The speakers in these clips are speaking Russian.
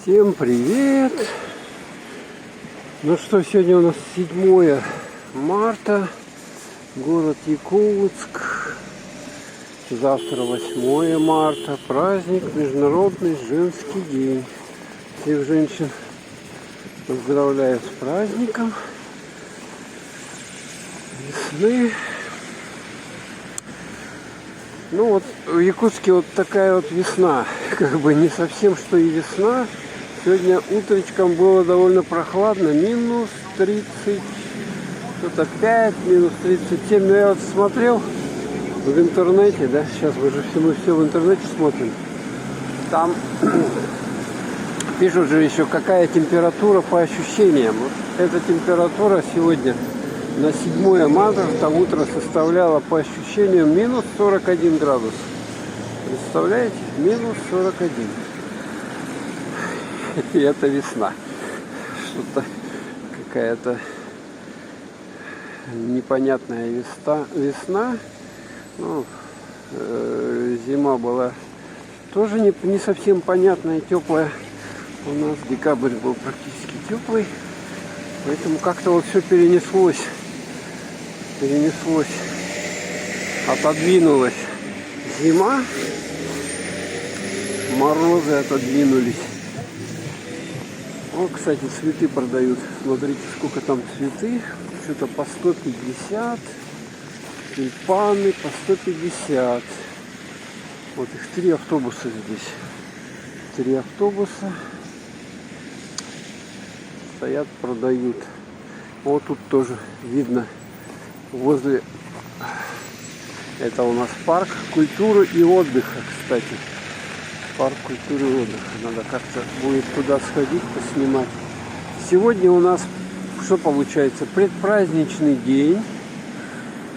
Всем привет! Ну что, сегодня у нас 7 марта, город Якутск. Завтра 8 марта, праздник, Международный женский день. Всех женщин поздравляю с праздником весны. Ну вот в Якутске вот такая вот весна, как бы не совсем что и весна. Сегодня утречком было довольно прохладно, минус 30, что-то 5, минус 37. Но я вот смотрел в интернете, да, сейчас мы же все в интернете смотрим. Там пишут же еще, какая температура по ощущениям. Вот эта температура сегодня на 7 марта утро составляла по ощущениям минус 41 градус. Представляете? Минус 41. И это весна. Что-то какая-то непонятная весна. Ну, зима была тоже не совсем понятная, теплая. У нас декабрь был практически теплый. Поэтому как-то вот все перенеслось, отодвинулась зима, морозы отодвинулись. Вот, кстати, цветы продают. Смотрите, сколько там цветы. Что-то по 150. Тюльпаны по 150. Вот их 3 автобуса здесь. 3 автобуса стоят, продают. Вот тут тоже видно возле. Это у нас парк культуры и отдыха, кстати. Парк культуры и отдыха. Надо как-то будет туда сходить, поснимать. Сегодня у нас, что получается, предпраздничный день.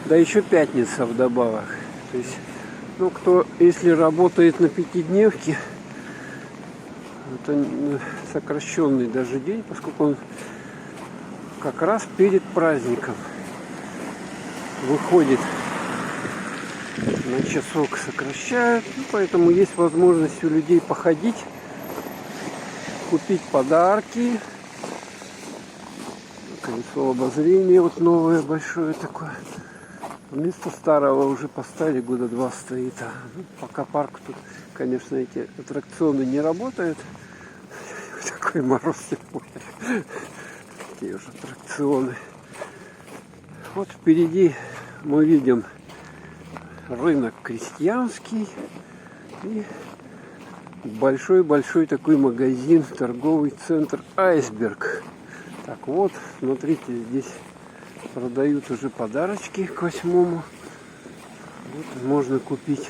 Да еще пятница вдобавок. То есть, ну, кто, если работает на пятидневке, это сокращенный даже день, поскольку он как раз перед праздником выходит. На часок сокращают, ну, поэтому есть возможность у людей походить, купить подарки. Колесо обозрения вот новое, большое такое. Вместо старого уже поставили, года 2 стоит. Ну, пока парк тут, конечно, эти аттракционы не работают. Такой мороз сегодня. Такие уже аттракционы. Вот впереди мы видим рынок крестьянский и большой такой магазин, торговый центр «Айсберг». Так вот, смотрите, здесь продают уже подарочки к 8-му. Вот можно купить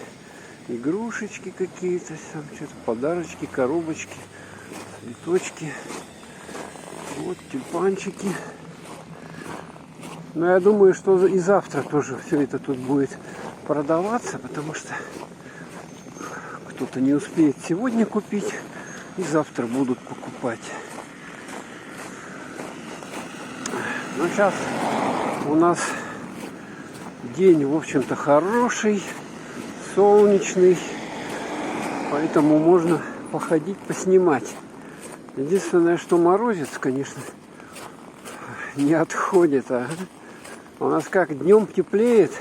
игрушечки какие-то, там что-то, подарочки, коробочки, цветочки. Вот тюльпанчики. Но я думаю, что и завтра тоже все это тут будет продаваться, потому что кто-то не успеет сегодня купить и завтра будут покупать. Но сейчас у нас день, в общем-то, хороший, солнечный, поэтому можно походить, поснимать. Единственное, что морозец, конечно, не отходит. У нас как днем теплеет,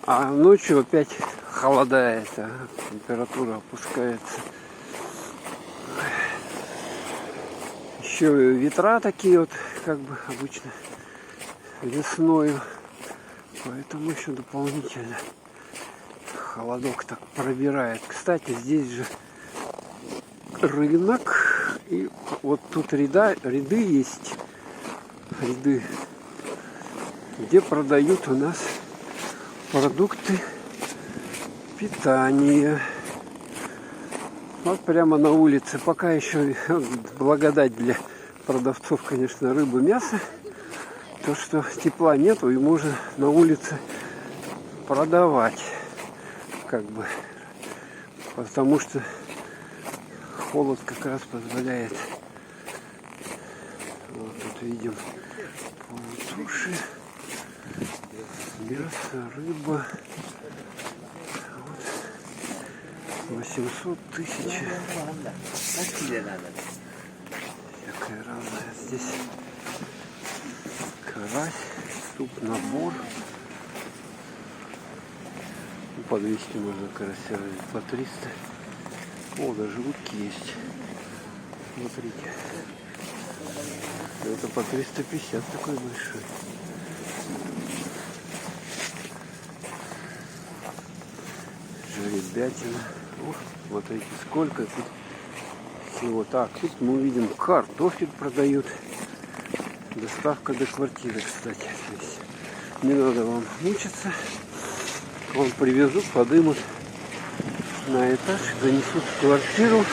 а ночью опять холодает, температура опускается. Еще ветра такие вот, как бы обычно весною, поэтому еще дополнительно холодок так пробирает. Кстати, здесь же рынок, и вот тут ряды есть, где продают у нас продукты питания. Вот прямо на улице. Пока еще благодать для продавцов, конечно, рыбы, мяса. То, что тепла нету, и можно на улице продавать. Как бы. Потому что холод как раз позволяет. Вот тут видим полутуши, мясо, рыба. Вот. 800 тысяч. Всякое разное. Здесь карась, суп, набор. По 200 можно карася разить, по 300. О, даже утки есть. Смотрите. Это по 350 такой большой. Жеребятина. О, смотрите, сколько тут всего. Так, тут мы увидим картофель продают. Доставка до квартиры, кстати. Здесь не надо вам мучиться. Вам привезут, подымут на этаж, занесут в квартиру.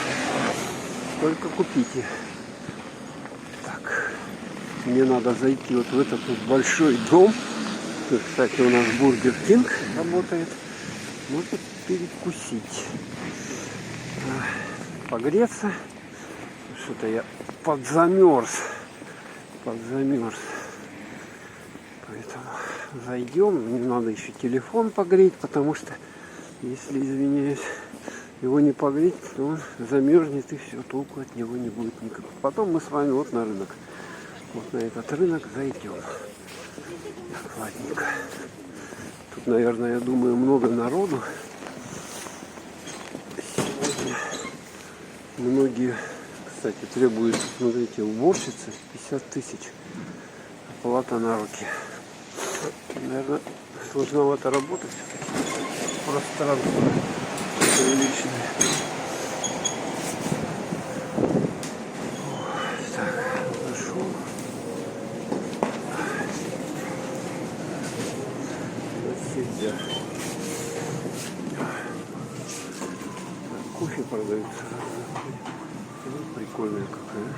Только купите. Так, мне надо зайти вот в этот вот большой дом. Тут, кстати, у нас Бургер Кинг работает. Можно перекусить. Погреться. Что-то я подзамерз. Поэтому зайдем. Не надо еще телефон погреть, потому что, если, извиняюсь, его не погреть, то он замерзнет и все, толку от него не будет никакого. Потом мы с вами вот на рынок. Вот на этот рынок зайдем. Так, ладненько. Тут, наверное, я думаю, много народу. Сегодня многие, кстати, требуют, смотрите, уборщицы 50 тысяч. Оплата на руки. Наверное, сложновато работать. Пространство приличное. Так, зашел. Сидя. Кофе продается. Прикольная какая.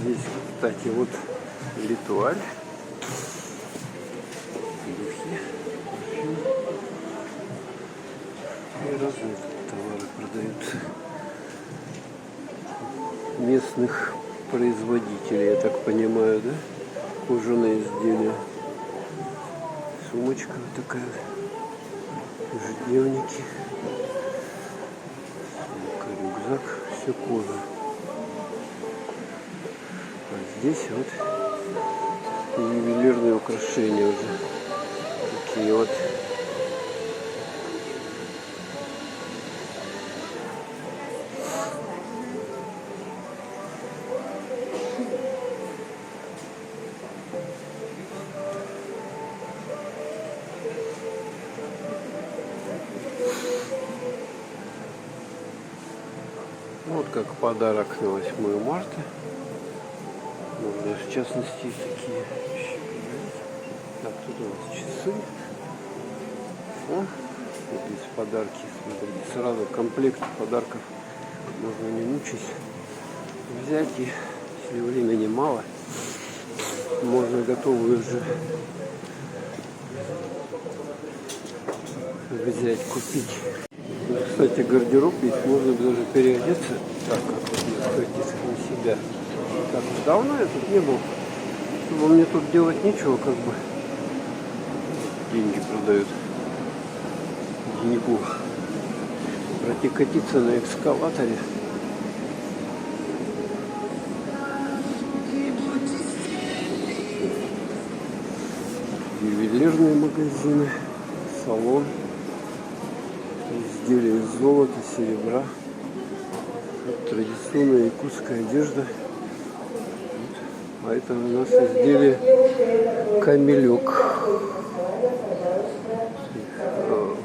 Здесь, кстати, вот Литуаль, духи, и разные товары продаются местных производителей, я так понимаю, да? Кожаные изделия, сумочка вот такая, ежедневники, рюкзак, все кожа. Здесь вот ювелирные украшения уже. Такие вот. Вот как подарок на 8 марта. Можно, в частности, такие вещи. Так, тут у нас часы. О, вот здесь подарки. Смотрите, сразу комплект подарков. Можно, не мучаясь, взять. И если времени мало, можно готовую уже взять, купить. Кстати, гардероб есть, можно даже переодеться так, как вот на себя. Так, давно я тут не был, чтобы мне тут делать нечего, как бы. Деньги продают. Деньгу. Прокатиться на экскаваторе. Ювелирные магазины, салон, изделия из золота, серебра, вот традиционная якутская одежда. А это у нас изделие камелек.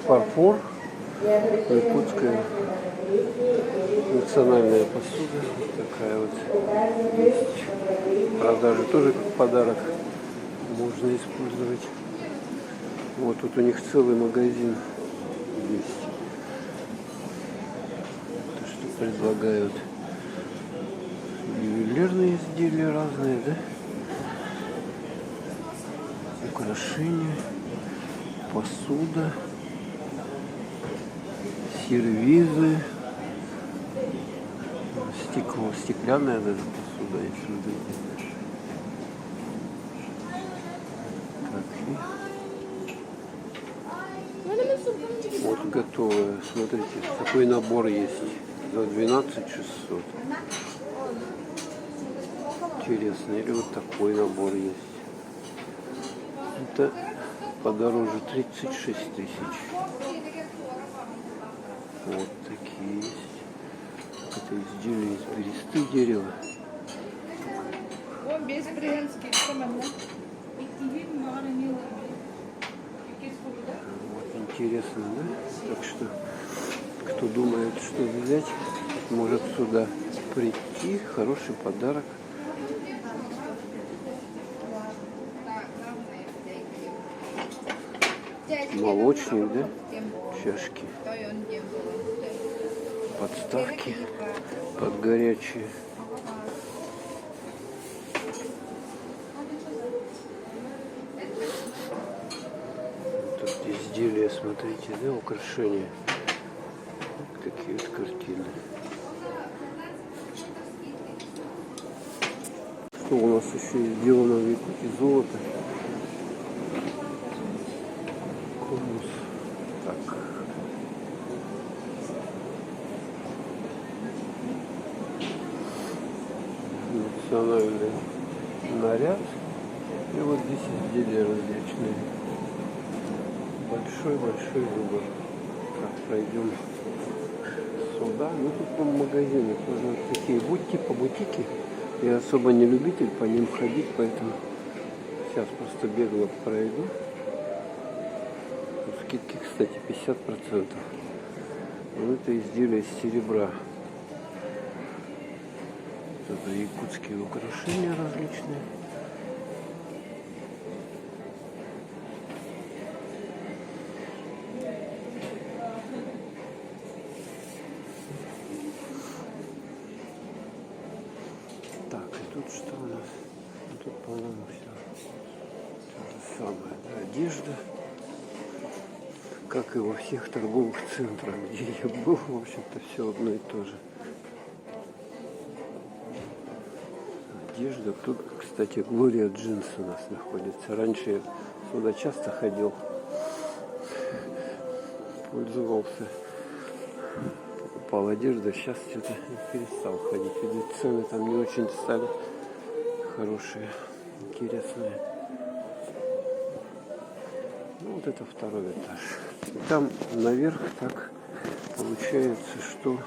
Фарфор, якутская национальная посуда. Вот такая вот есть. Продажи тоже как подарок можно использовать. Вот тут у них целый магазин есть. То, что предлагают. Ювелирные изделия разные, да? Украшения, посуда, сервизы, стекло, стеклянная даже посуда, если видите. Вот готовое. Смотрите, такой набор есть. За 12 600. Интересно. Или вот такой набор есть. Это подороже 36 000. Вот такие есть. Это изделие из бересты дерева. Вот интересно, да? Так что, кто думает, что взять, может сюда прийти. Хороший подарок. Молочник, да? Чашки. Подставки под горячие. Тут изделия, смотрите, да, украшения. Вот такие вот картины. Что у нас еще сделано в Якутии? Золото. Конус. Так. Национальный наряд. И вот здесь изделия различные. Большой выбор. Так, пройдем сюда. Ну тут по магазину тоже вот такие типа бутики. Я особо не любитель по ним ходить, поэтому сейчас просто бегло пройду. Тут скидки, кстати, 50%. Вот это изделие из серебра. Это якутские украшения различные. Так, и тут что у нас? Тут, по-моему, все то же самое. Да, одежда. Как и во всех торговых центрах, где я был, в общем-то, все одно и то же. Одежда. Тут, кстати, Глория Джинс у нас находится. Раньше я сюда часто ходил, пользовался, покупал одежду. Сейчас что-то перестал ходить. Ведь цены там не очень стали хорошие, интересные. Ну, вот это второй этаж. И там наверх так получается, что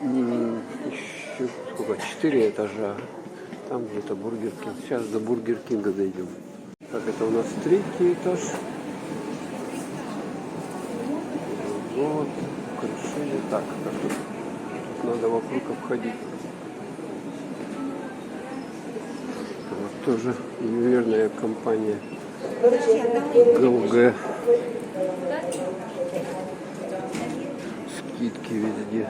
еще сколько? 4 этажа. Там где-то Бургер Кинг. Сейчас до Бургер Кинга дойдем. Так, это у нас 3-й этаж. Вот, украшение. Так, тут надо вокруг обходить. Вот тоже ювелирная компания ГЛГ. Скидки везде.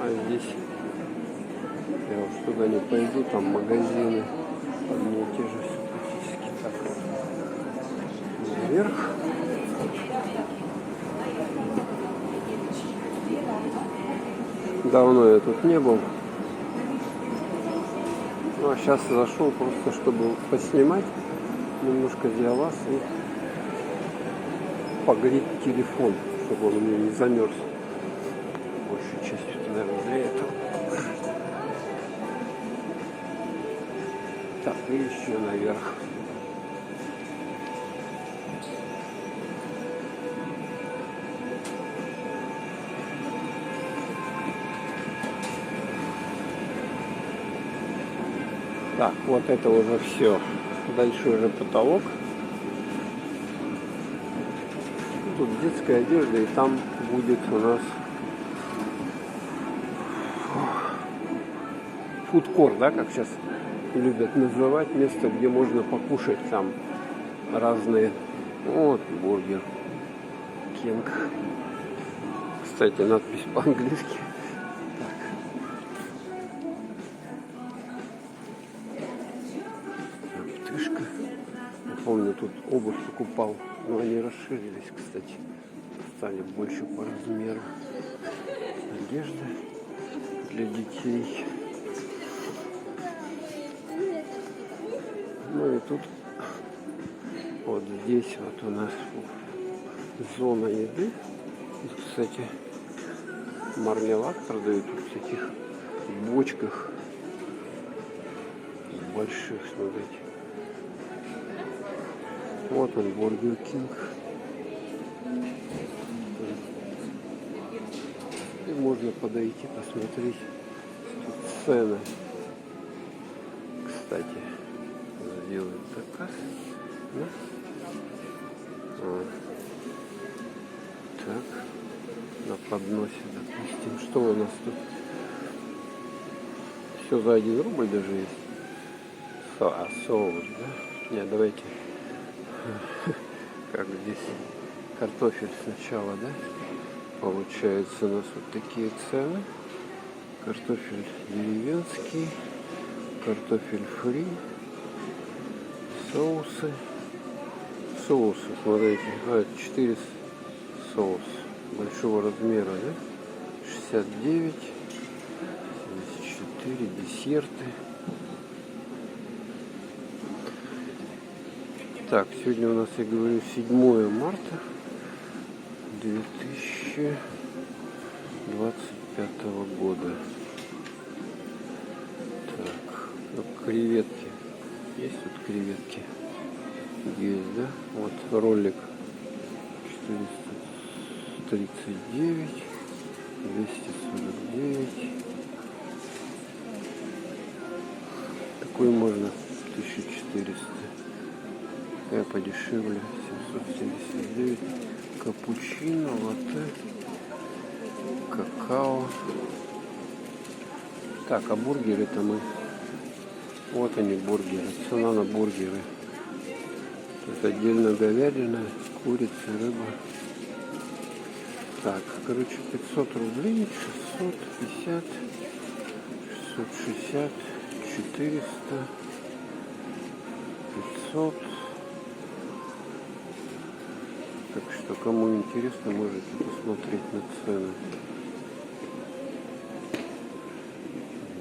А здесь я вот туда не пойду, там магазины одни и те же все практически. Так, наверх. Давно я тут не был. Ну, а сейчас зашел просто, чтобы поснимать немножко для вас и погреть телефон, чтобы он у меня не замерз. Большей частью, наверное, для этого. Так, и еще наверх. Так, вот это уже все. Дальше уже потолок. Тут детская одежда, и там будет у нас фудкорт, да, как сейчас любят называть, место, где можно покушать там разные. Вот Бургер Кинг. Кстати, надпись по-английски. Помню, тут обувь покупал, но они расширились, кстати, стали больше по размеру. Одежда для детей. Ну и тут вот здесь вот у нас зона еды. Тут, кстати, мармелад продают в таких бочках больших, смотрите. Вот он, Бургер Кинг. И можно подойти, посмотреть тут цены. Кстати, сделают заказ. Да? Так, на подносе, допустим. Что у нас тут? Все за 1 рубль даже есть. Соус, да? Нет, давайте. Как здесь картофель сначала, да? Получается у нас вот такие цены. Картофель деревенский, картофель фри, соусы. Соусы, смотрите, 4 соус большого размера, да? 69, 74, десерты. Так, сегодня у нас, я говорю, 7 марта 2025 года. Так, ну, креветки. Есть тут креветки? Есть, да? Вот ролик 439, 249. Такой можно 1400. Я подешевле 779. Капучино, латте, какао. Так, а бургеры-то мы... Вот они, бургеры. Цена на бургеры. Тут отдельно говядина, курица, рыба. Так, короче, 500 рублей, 650, 660, 400, 500. Так что, кому интересно, можете посмотреть на цены.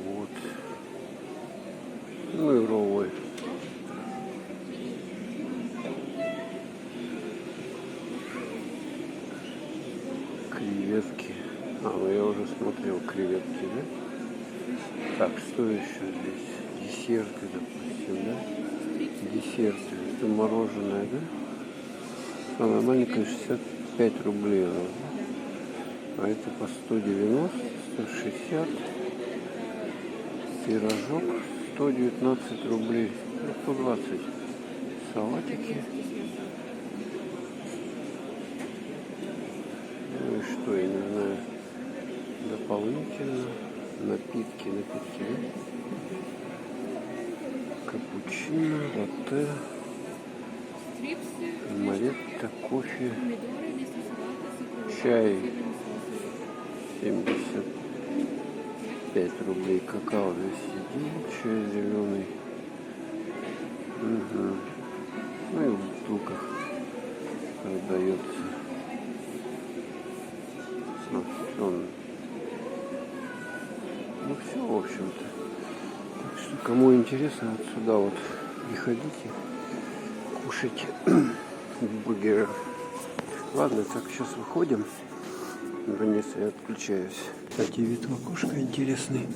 Вот. Ну и роллы. Креветки. Ну я уже смотрел креветки, да? Так, что еще здесь? Десерты, допустим, да? Десерты. Это мороженое, да? Самое маленькое 65 рублей. А это по 190, 160. Пирожок 119 рублей. 120. Салатики. Ну и что, я не знаю. Дополнительно. Напитки, да? Капучино, латте. Маретта, кофе, чай 75 рублей, какао 209, чай зеленый. Угу. Ну и в бутылках продается. Ну все, в общем-то. Так что кому интересно, вот сюда вот приходите, кушайте бургеры. Ладно, так сейчас выходим. Наконец я отключаюсь. Кстати, вид в окошко интересный.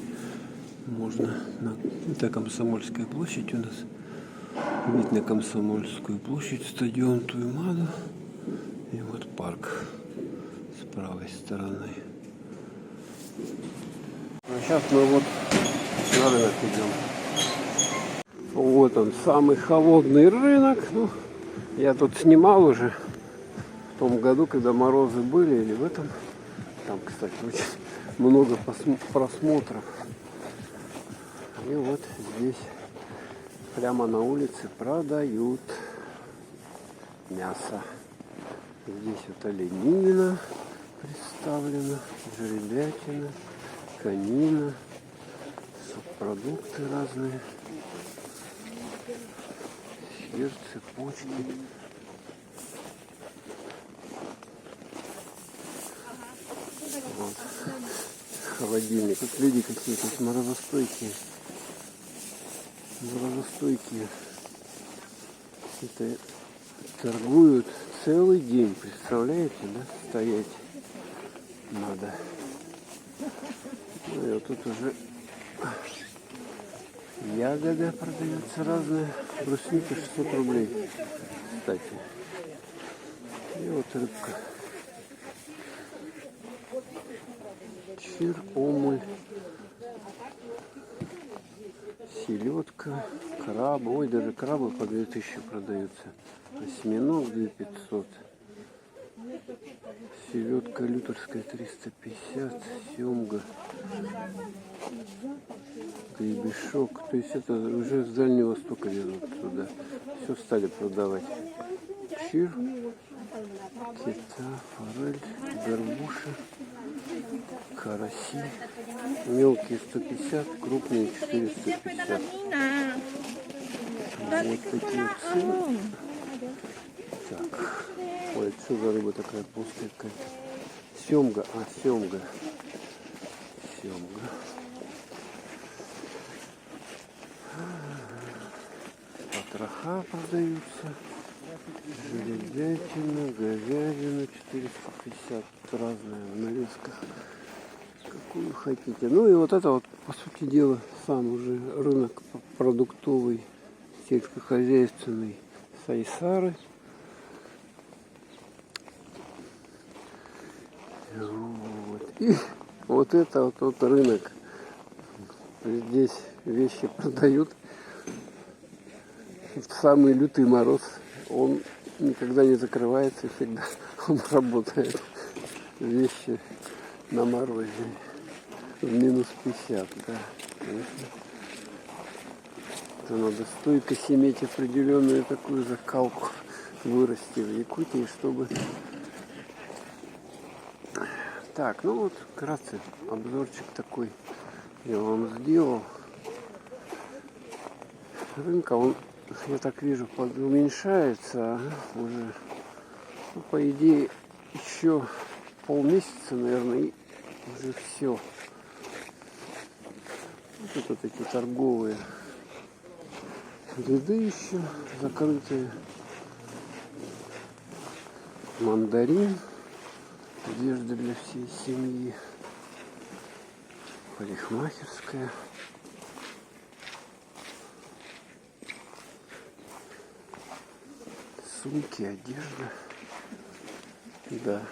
Можно на... Это Комсомольская площадь у нас. Вид на Комсомольскую площадь, стадион Туймаду. И вот парк с правой стороны. А сейчас мы вот на рынок идем. Вот он, самый холодный рынок. Ну, я тут снимал уже в том году, когда морозы были, или в этом. Там, кстати, очень много просмотров. И вот здесь прямо на улице продают мясо. Здесь вот оленина представлена, жеребятина, конина, субпродукты разные, сердце, почки. Вот. Холодильник. Вот люди какие-то морозостойкие. Морозостойкие Это торгуют целый день, представляете, да? Стоять надо. Ну и вот тут уже ягода продается разная. Брусника 600 рублей, кстати. И вот рыбка. Чир, омуль, селедка, крабы. Ой, даже крабы по 2000 продаются. Осьминог 2500. Селедка лютерская 350. Семга. Гребешок. То есть это уже с Дальнего Востока везут туда. Все стали продавать. Чир, кита, форель, горбуша, караси. Мелкие 150, крупные 450. Вот такие цены. Так. Ой, что за рыба такая плоская какая-то? Семга. Семга. Потроха продаются. Железятина, говядина 450. Разная в нарезках. Какую хотите. Ну и вот это вот, по сути дела, сам уже рынок продуктовый, сельскохозяйственный Сайсары. Вот. И вот это вот рынок. Здесь вещи продают в самый лютый мороз. Он никогда не закрывается, всегда он работает. Вещи на морозе в минус 50, да, конечно. Это надо стойкость иметь определенную такую закалку, вырасти в Якутии, чтобы... Так, ну вот, вкратце, обзорчик такой я вам сделал. Рынка, он, я так вижу, уменьшается, уже, ну, по идее, еще полмесяца, наверное, и уже все. Вот эти торговые ряды еще закрытые. Мандарин, одежда для всей семьи, парикмахерская. Сумки, одежда. Да.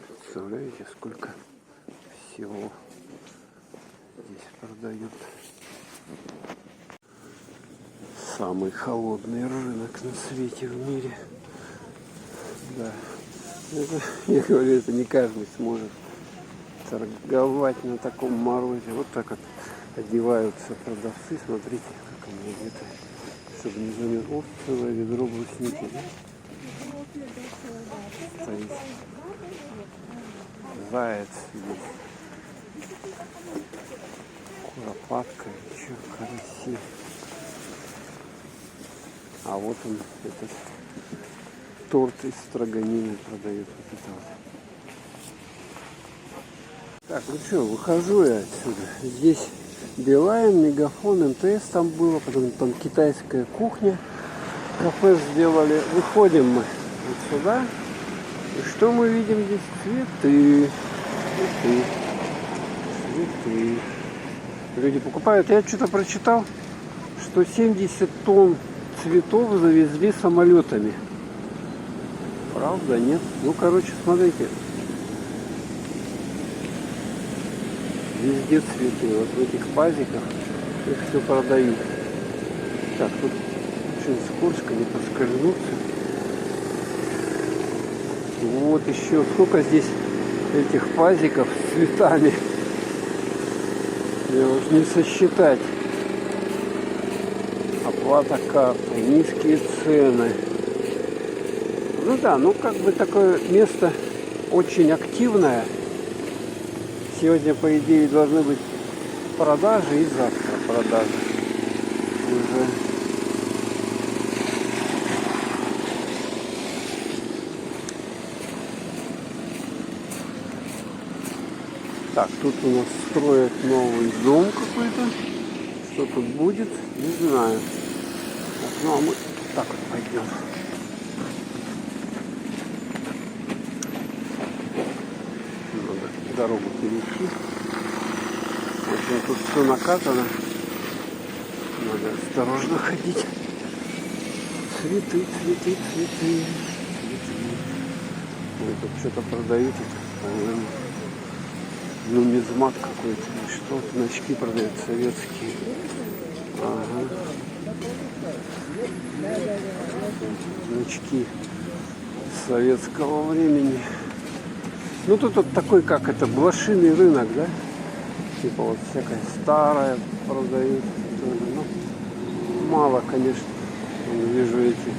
Представляете, сколько всего здесь продают. Самый холодный рынок на свете, в мире. Да. Это, я говорю, это не каждый сможет торговать на таком морозе. Вот так вот одеваются продавцы. Смотрите, как они одеты, чтобы не замерзло целое ведро брусники. Да? Стоит. Заяц здесь. Куропатка, еще караси. А вот он, этот торт из строганины продает. Вот это вот. Так, ну что, выхожу я отсюда. Здесь Билайн, Мегафон, МТС там было, потом там китайская кухня. Кафе сделали. Выходим мы вот сюда. И что мы видим здесь? Цветы. Цветы. Люди покупают. Я что-то прочитал, что 70 тонн цветов завезли самолетами. Правда, нет? Ну, короче, смотрите. Везде цветы. Вот в этих пазиках их все продают. Так, тут очень скользко, не поскользнуться. Вот еще сколько здесь этих пазиков с цветами. Я уж не сосчитать. Оплата картой, низкие цены. Ну да, ну как бы такое место очень активное. Сегодня, по идее, должны быть продажи и завтра продажи. Уже. Так, тут у нас строят новый дом какой-то. Что тут будет, не знаю. Так, ну а мы так вот пойдем. Надо дорогу перейти. В общем, тут все накатано. Надо осторожно ходить. Цветы, цветы, цветы. Ой, тут что-то продают. Это, нумизмат какой-то. Что? Значки продают советские. Ага. Значки советского времени. Ну тут вот такой, как это, блошиный рынок, да? Типа вот всякое старое продают. Ну, мало, конечно. Вижу эти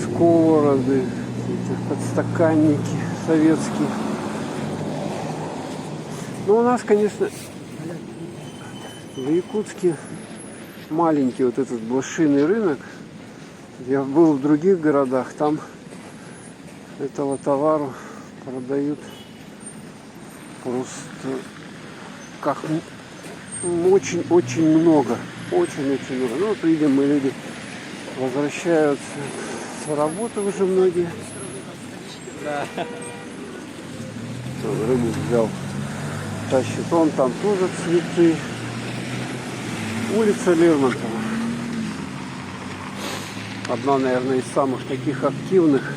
сковороды, эти подстаканники советские. Ну у нас, конечно, в Якутске маленький вот этот блошиный рынок. Я был в других городах, там этого товара продают просто как очень-очень много. Очень-очень много. Ну вот видим, мы люди возвращаются с работы уже многие. Да. Рыбу взял. Тащит он, там тоже цветы. Улица Лермонтова. Одна, наверное, из самых таких активных,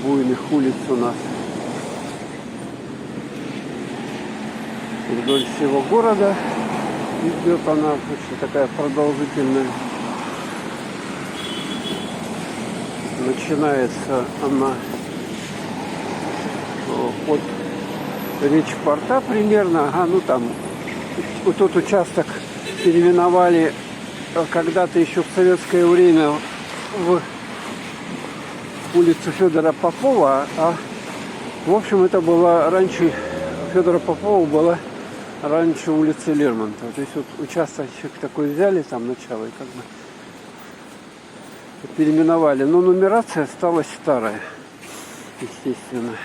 буйных улиц у нас. Вдоль всего города идет она, очень такая продолжительная. Начинается она от Речпорта примерно. Ага, ну там вот тот участок переименовали когда-то еще в советское время в улицу Федора Попова, в общем это была раньше, Федора Попова была раньше улица Лермонтова. То есть вот участочек такой взяли, там начало, и как бы переименовали. Но нумерация осталась старая, естественно.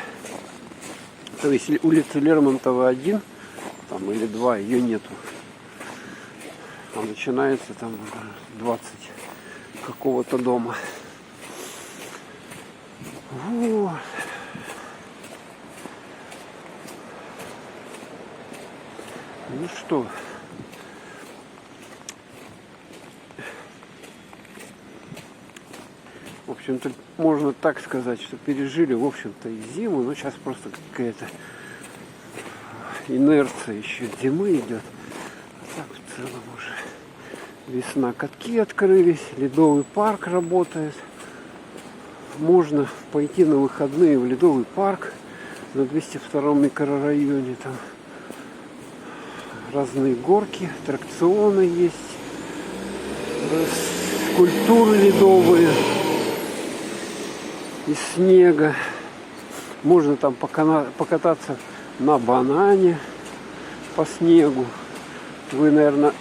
То есть улица Лермонтова 1 там, или 2, ее нету. А начинается там 20 какого-то дома. Вот. Ну что, в общем-то, можно так сказать, что пережили, в общем-то, и зиму, но сейчас просто какая-то инерция еще зимы идет. А так в целом уже весна, катки открылись, ледовый парк работает. Можно пойти на выходные в ледовый парк на 202 микрорайоне. Там разные горки, аттракционы есть, скульптуры ледовые из снега. Можно там покататься на банане по снегу. Вы, наверное,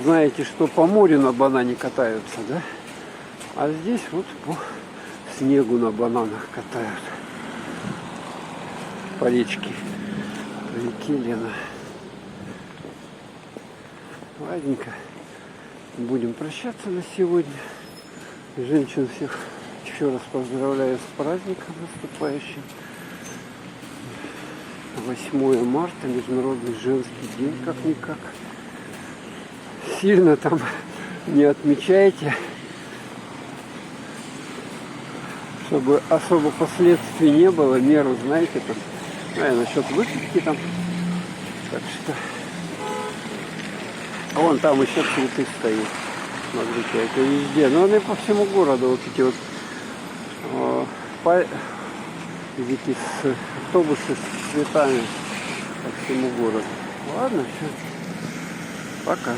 знаете, что по морю на банане катаются, да? А здесь вот по снегу на бананах катают. По речке. По реке Лена. Ладненько. Будем прощаться на сегодня. Женщин всех еще раз поздравляю с праздником наступающим. 8 марта, Международный женский день, как-никак. Сильно там не отмечайте, чтобы особо последствий не было. Меру знаете, тут, насчет выпивки там. Так что... А вон там еще цветы стоят. Смотрите, это везде. Но они по всему городу. Вот эти вот эти автобусы с цветами по всему городу. Ладно, все. Пока.